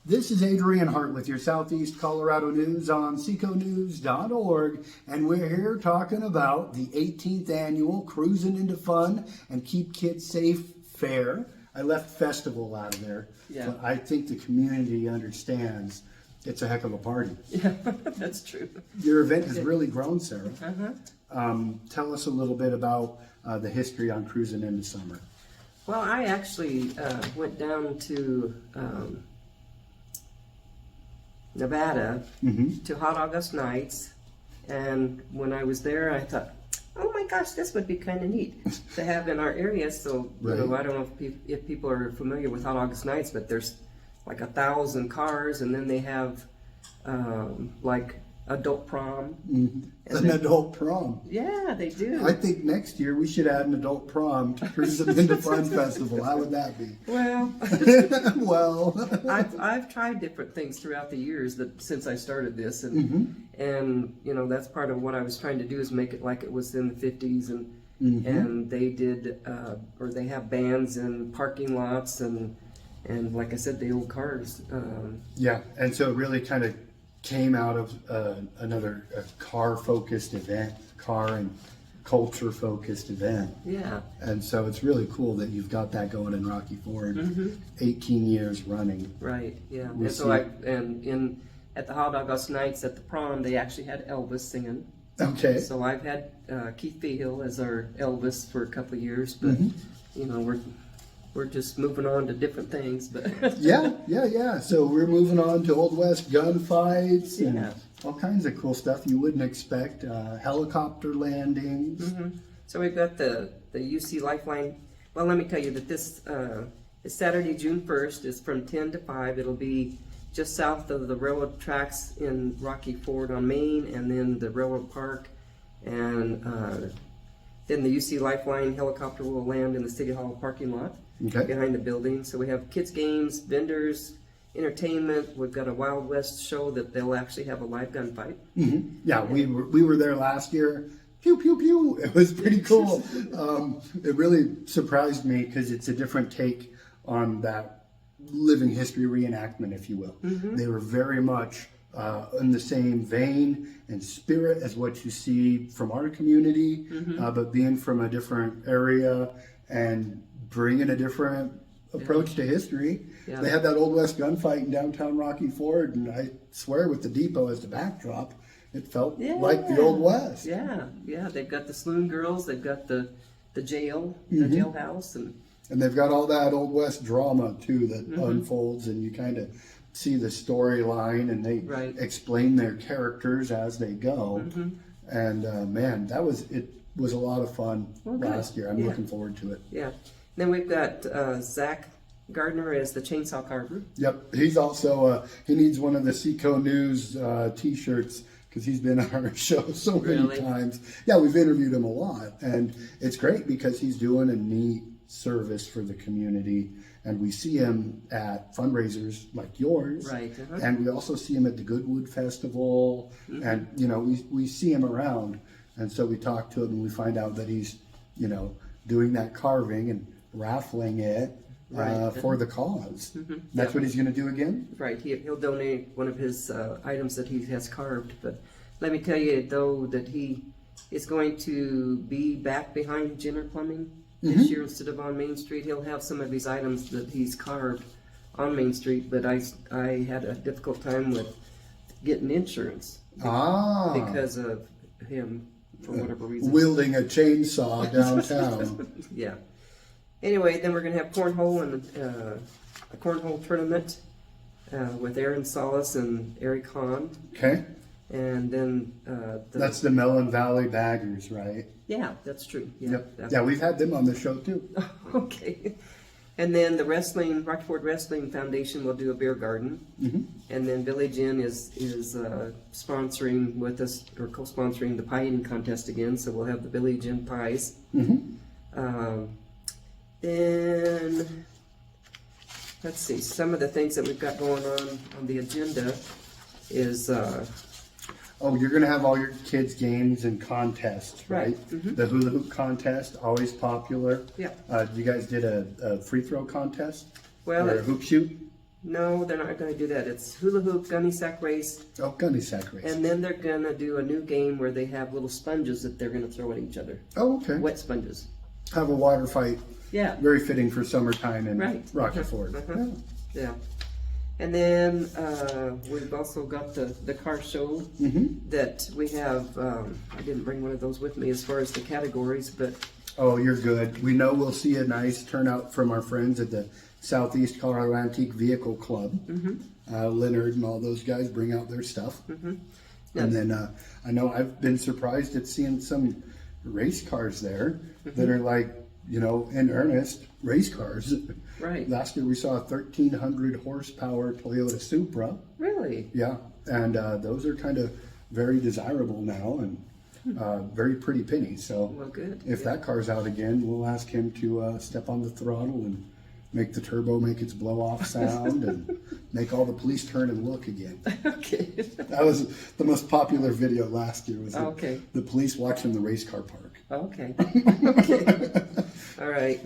This is Adrian Hart with your Southeast Colorado News on seconews.org, and we're here talking about the 18th annual Cruisin' into Fun and Keep Kids Safe Fair. I left festival out of there, but I think the community understands it's a heck of a party. Yeah, that's true. Your event has really grown, Sarah. Tell us a little bit about the history on Cruisin' into Summer. Well, I actually went down to Nevada to Hot August Nights, and when I was there, I thought, oh my gosh, this would be kind of neat to have in our area. So, you know, I don't know if people are familiar with Hot August Nights, but there's like 1,000 cars, and then they have like adult prom. An adult prom. Yeah, they do. I think next year we should add an adult prom to Cruisin' into Fun Festival. How would that be? Well, well, I've tried different things throughout the years since I started this, and you know, that's part of what I was trying to do is make it like it was in the 50s, and they did or they have bands in parking lots and like I said, the old cars. Yeah, and so it really kind of came out of another car-focused event, car and culture-focused event. Yeah. And so it's really cool that you've got that going in Rocky Ford, 18 years running. Right. Yeah. And so at the Hot August Nights at the prom, they actually had Elvis singing. Okay. So I've had Keith Feehill as our Elvis for a couple of years, but you know, we're just moving on to different things, but yeah. So we're moving on to Old West gunfights and all kinds of cool stuff you wouldn't expect. Helicopter landings. So we've got the UC Lifeline. Well, let me tell you that this is Saturday, June 1st. It's from 10 to 5. It'll be just south of the railroad tracks in Rocky Ford on Main, and then the railroad park, and then the UC Lifeline helicopter will land in the City Hall parking lot. Behind the building. So we have kids games, vendors, entertainment. We've got a Wild West show that they'll actually have a live gunfight. Yeah, we were there last year. Pew pew pew. It was pretty cool. It really surprised me because it's a different take on that living history reenactment, if you will. They were very much in the same vein and spirit as what you see from our community, but being from a different area and bringing a different approach to history. They had that Old West gunfight in downtown Rocky Ford, and I swear with the depot as the backdrop, it felt like the Old West. Yeah. They've got the saloon girls, they've got the jail, the jailhouse, and they've got all that Old West drama too that unfolds, and you kind of see the storyline, and they explain their characters as they go. And man, it was a lot of fun last year. I'm looking forward to it. Yeah. Then we've got Zach Gardner as the chainsaw carver. Yep, he's also, he needs one of the Seco News t-shirts because he's been on our show so many times. Yeah, we've interviewed him a lot, and it's great because he's doing a neat service for the community, and we see him at fundraisers like yours, and we also see him at the Goodwood Festival, and, you know, we see him around, and so we talk to him and we find out that he's, you know, doing that carving and raffling it for the cause. That's what he's going to do again? Right. He'll donate one of his items that he has carved. But let me tell you, though, that he is going to be back behind Jenner Plumbing this year instead of on Main Street. He'll have some of his items that he's carved on Main Street, but I had a difficult time with getting insurance because of him, for whatever reason. Wielding a chainsaw downtown. Yeah. Anyway, then we're going to have cornhole and a cornhole tournament with Aaron Solis and Eric Hahn. Okay. And then that's the Mellon Valley Baggers, right? Yeah, that's true. Yeah, we've had them on the show too. Okay. And then the Rocky Ford Wrestling Foundation will do a beer garden. And then Village Inn is sponsoring with us, or co-sponsoring the pie eating contest again, so we'll have the Village Inn pies. Then, let's see, some of the things that we've got going on the agenda is Oh, you're going to have all your kids' games and contests, right? Mm-hmm. The hula hoop contest, always popular. Yeah. You guys did a free throw contest? Well, or a hoop shoot? No, they're not going to do that. It's hula hoop, gunny sack race, Oh, gunny sack race. and then they're going to do a new game where they have little sponges that they're going to throw at each other. Oh, okay. Wet sponges. Have a water fight. Yeah. Very fitting for summertime in Right. Rocky Ford. Uh-huh. Yeah. And then we've also got the car show that we have. I didn't bring one of those with me as far as the categories, but Oh, you're good. We know we'll see a nice turnout from our friends at the Southeast Colorado Antique Vehicle Club. Leonard and all those guys bring out their stuff. And then I know I've been surprised at seeing some race cars there that are like, you know, in earnest race cars. right. Last year we saw a 1,300 horsepower Toyota Supra. Really? Yeah, and those are kind of very desirable now and very pretty pennies. So Well, good. if that car's out again, we'll ask him to step on the throttle and make the turbo make its blow off sound and make all the police turn and look again. Okay. That was the most popular video last year. Was Okay. the police watching the race car park. Okay. Okay. All right.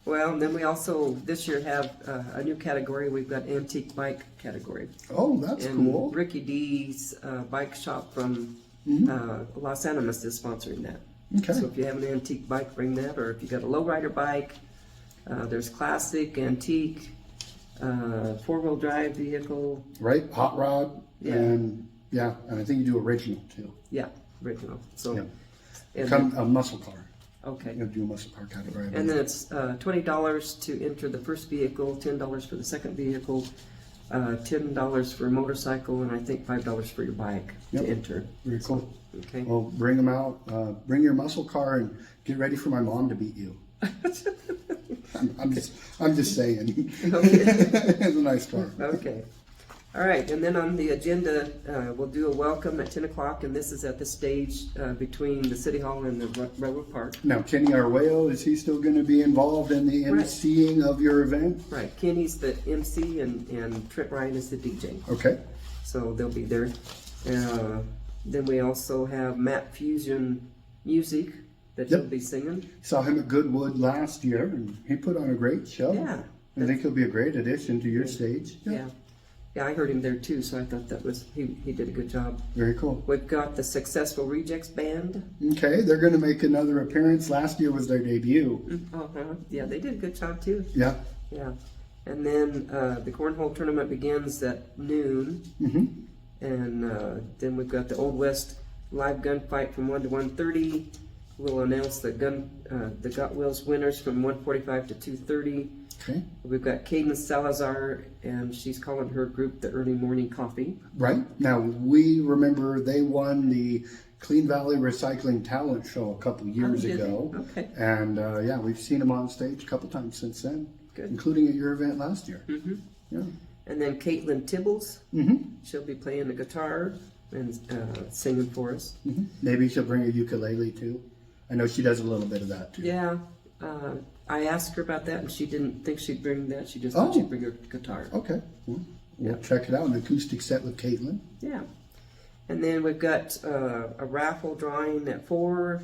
Well, and then we also this year have a new category. We've got antique bike category. Oh, that's And cool. Ricky D's bike shop from Los Animas is sponsoring that. Okay. So if you have an antique bike, bring that. Or if you got a lowrider bike, there's classic, antique, four-wheel drive vehicle. Right, hot rod, Yeah. and I think you do original too. Yeah, original. So, Yeah. and Come a muscle car. okay. You do a muscle car category. And then it's $20 to enter the first vehicle, $10 for the second vehicle, $10 for a motorcycle, and I think $5 for your bike Yep. to enter. Very cool. Okay. Well, bring them out. Bring your muscle car and get ready for my mom to beat you. I'm just saying. Okay. It's a nice car. Okay. All right, and then on the agenda, we'll do a welcome at 10 o'clock, and this is at the stage between the City Hall and the Railroad Park. Now, Kenny Arguello, is he still going to be involved in the Right. emceeing of your event? Right, Kenny's the MC, and Trent Ryan is the DJ. Okay. So they'll be there. Then we also have Matt Fusion Music that Yep. he'll be singing. Saw him at Goodwood last year, and he put on a great show. Yeah. I think he'll be a great addition to your stage. Yeah. Yeah, I heard him there too, so I thought that was, he did a good job. Very cool. We've got the Successful Rejects Band. Okay, they're going to make another appearance. Last year was their debut. Yeah, they did a good job too. Yeah. Yeah. And then the cornhole tournament begins at noon. And then we've got the Old West live gunfight from 1 to 1:30. We'll announce the Got Wheels winners from 1:45 to 2:30. Okay. We've got Cadence Salazar, and she's calling her group the Early Morning Coffee. Right. Now, we remember they won the Clean Valley Recycling Talent Show a couple years did they? ago. Okay. And yeah, we've seen them on stage a couple times since then, Good. including at your event last year. Yeah. And then Caitlin Tibbles, she'll be playing the guitar and singing for us. Maybe she'll bring a ukulele too. I know she does a little bit of that too. Yeah, I asked her about that, and she didn't think she'd bring that. She just thought she'd bring her guitar. Okay. Well, we'll Yeah. check it out. An acoustic set with Caitlin. Yeah. And then we've got a raffle drawing at 4,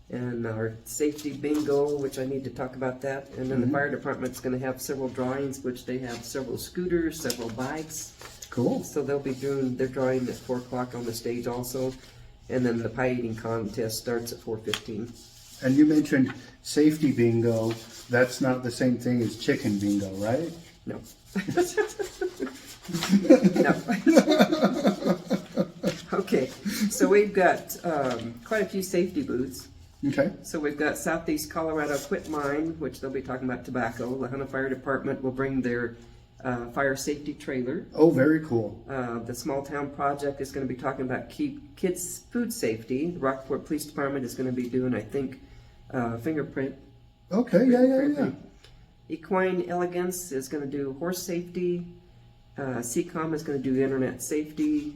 and our safety bingo, which I need to talk about that. And then the fire department's going to have several drawings, which they have several scooters, several bikes. Cool. So they'll be doing their drawing at 4 o'clock on the stage also. And then the pie eating contest starts at 4:15. And you mentioned safety bingo. That's not the same thing as chicken bingo, right? No. No. Okay, so we've got quite a few safety booths. Okay. So we've got Southeast Colorado Quit Mine, which they'll be talking about tobacco. The Hunter Fire Department will bring their fire safety trailer. Oh, very cool. The Small Town Project is going to be talking about kids' food safety. The Rockport Police Department is going to be doing, I think, fingerprint. Okay, yeah. Equine Elegance is going to do horse safety. CCOM is going to do internet safety.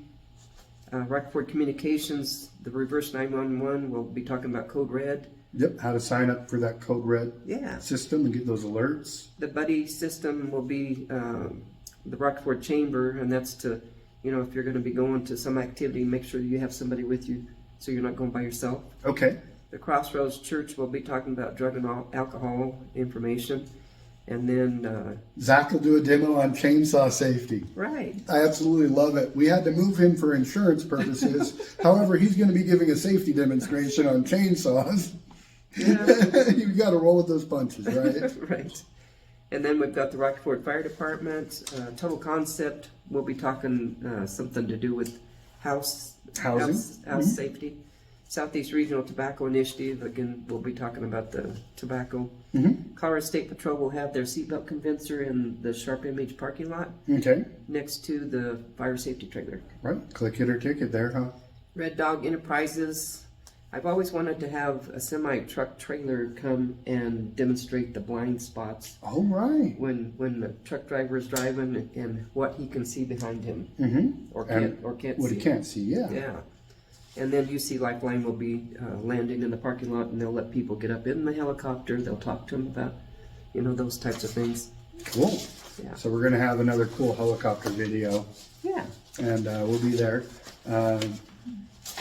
Rockport Communications, the reverse 911, will be talking about Code Red. Yep, how to sign up for that Code Red Yeah. system and get those alerts. The buddy system will be the Rockport Chamber, and that's to, if you're going to be going to some activity, make sure you have somebody with you so you're not going by yourself. Okay. The Crossroads Church will be talking about drug and alcohol information. And then, Zach will do a demo on chainsaw safety. right. I absolutely love it. We had to move him for insurance purposes. However, he's going to be giving a safety demonstration on chainsaws. Yeah. You got to roll with those punches, right? Right. And then we've got the Rocky Ford Fire Department, Total Concept. We'll be talking something to do with Housing. house safety. Southeast Regional Tobacco Initiative, again, we'll be talking about the tobacco. Colorado State Patrol will have their seatbelt convincer in the Sharp Image parking lot Okay. next to the fire safety trailer. Right. Click it or ticket there, huh? Red Dog Enterprises. I've always wanted to have a semi-truck trailer come and demonstrate the blind spots All right. when the truck driver is driving and what he can see behind him or can't What see. he can't see, yeah. Yeah. And then UC Lifeline will be landing in the parking lot, and they'll let people get up in the helicopter. They'll talk to them about, those types of things. Cool. Yeah. So we're going to have another cool helicopter video, Yeah. and we'll be there.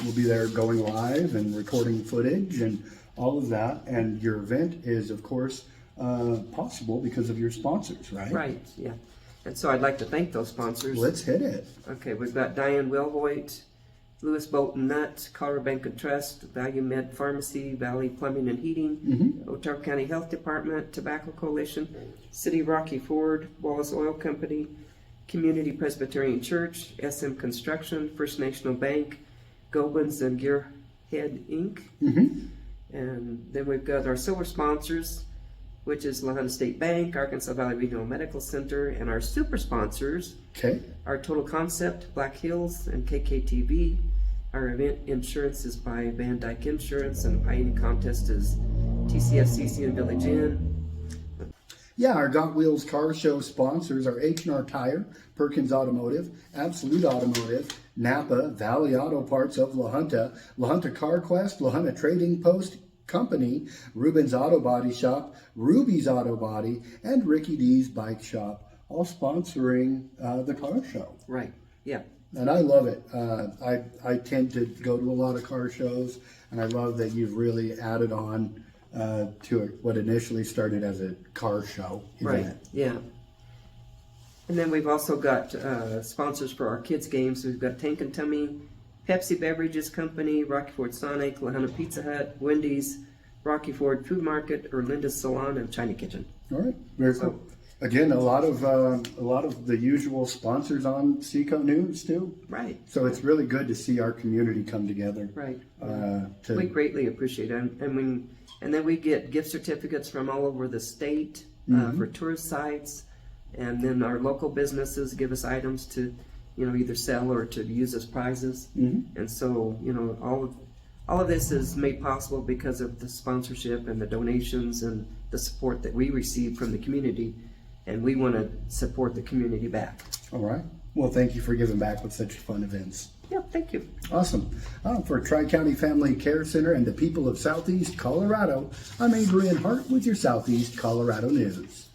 We'll be there going live and recording footage and all of that. And your event is, of course, possible because of your sponsors, right? Right. Yeah. And so I'd like to thank those sponsors. Let's hit it. Okay, we've got Diane Wilhoit, Lewis Bolton Nutt, Colorado Bank and Trust, Value Med Pharmacy, Valley Plumbing and Heating, Otero County Health Department, Tobacco Coalition, City of Rocky Ford, Wallace Oil Company, Community Presbyterian Church, SM Construction, First National Bank, Gobins and Gearhead Inc. And then we've got our silver sponsors, which is La Junta State Bank, Arkansas Valley Regional Medical Center, and our super sponsors, Okay. our Total Concept, Black Hills, and KKTV. Our event insurance is by Van Dyke Insurance, and the pie-eating contest is TCFCC and Village Inn. Yeah, our Got Wheels car show sponsors are H&R Tire, Perkins Automotive, Absolute Automotive, Napa, Valley Auto Parts of La Junta Car Quest, La Junta Trading Post Company, Ruben's Auto Body Shop, Ruby's Auto Body, and Ricky D's Bike Shop, all sponsoring the car show. Right, yeah. And I love it. I tend to go to a lot of car shows, and I love that you've really added on to it, what initially started as a car show event. Right, yeah. And then we've also got sponsors for our kids' games. We've got Tank and Tummy, Pepsi Beverages Company, Rocky Ford Sonic, La Junta Pizza Hut, Wendy's, Rocky Ford Food Market, Erlinda's Salon, and China Kitchen. All right, very cool. Again, a lot of the usual sponsors on Seco News too. Right. So it's really good to see our community come together. Right. We greatly appreciate it, and then we get gift certificates from all over the state for tourist sites, and then our local businesses give us items to, either sell or to use as prizes. And so, all of this is made possible because of the sponsorship and the donations and the support that we receive from the community, and we want to support the community back. All right. Well, thank you for giving back with such fun events. Yeah, thank you. Awesome. For Tri-County Family Care Center and the people of Southeast Colorado, I'm Adrian Hart with your Southeast Colorado News.